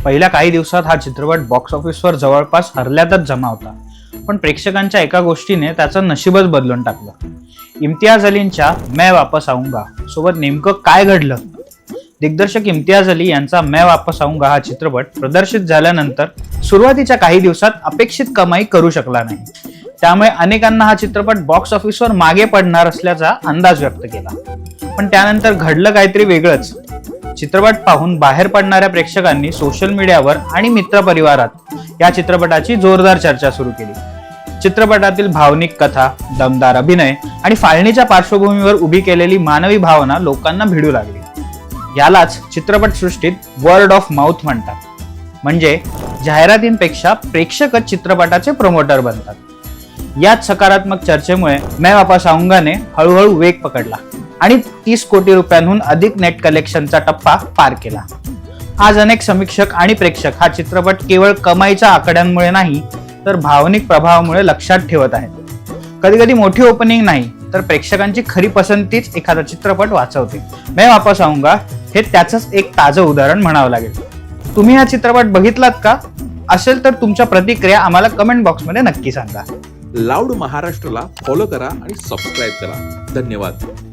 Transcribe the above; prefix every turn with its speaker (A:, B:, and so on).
A: पहिल्या काही दिवसात हा चित्रपट बॉक्स ऑफिसवर जवळपास हरल्यातच जमा होता, पण प्रेक्षकांच्या एका गोष्टीने त्याचं नशीबच बदलून टाकलं. इम्तियाज अलींच्या मैं वापस आऊंगा सोबत नेमकं काय घडलं? दिग्दर्शक इम्तियाज अली यांचा मैं वापस आऊंगा हा चित्रपट प्रदर्शित झाल्यानंतर सुरुवातीच्या काही दिवसात अपेक्षित कमाई करू शकला नाही. त्यामुळे अनेकांना हा चित्रपट बॉक्स ऑफिसवर मागे पडणार असल्याचा अंदाज व्यक्त केला. पण त्यानंतर घडलं काहीतरी वेगळंच. चित्रपट पाहून बाहेर पडणाऱ्या प्रेक्षकांनी सोशल मीडियावर आणि मित्रपरिवारात या चित्रपटाची जोरदार चर्चा सुरू केली. चित्रपटातील भावनिक कथा, दमदार अभिनय आणि फाळणीच्या पार्श्वभूमीवर उभी केलेली मानवी भावना लोकांना भिडू लागली. यालाच चित्रपटसृष्टीत वर्ड ऑफ माउथ म्हणतात. म्हणजे जाहिरातींपेक्षा प्रेक्षकच चित्रपटाचे प्रमोटर बनतात. याच सकारात्मक चर्चेमुळे मैं वापस आऊंगाने हळूहळू वेग पकडला आणि 30 कोटी रुपयांहून अधिक नेट कलेक्शनचा टप्पा पार केला. आज अनेक समीक्षक आणि प्रेक्षक हा चित्रपट केवळ कमाईच्या आकड्यांमुळे नाही तर भावनिक प्रभावामुळे लक्षात ठेवत आहेत. कधी कधी मोठी ओपनिंग नाही तर प्रेक्षकांची खरी पसंतीच एखादा चित्रपट वाचवते. मैं वापस आऊंगा हे त्याचंच एक ताजं उदाहरण म्हणावं लागेल. तुम्ही हा चित्रपट बघितलात का? असेल तर तुमच्या प्रतिक्रिया आम्हाला कमेंट बॉक्समध्ये नक्की सांगा.
B: लाऊड महाराष्ट्रला फॉलो करा आणि सबस्क्राईब करा. धन्यवाद.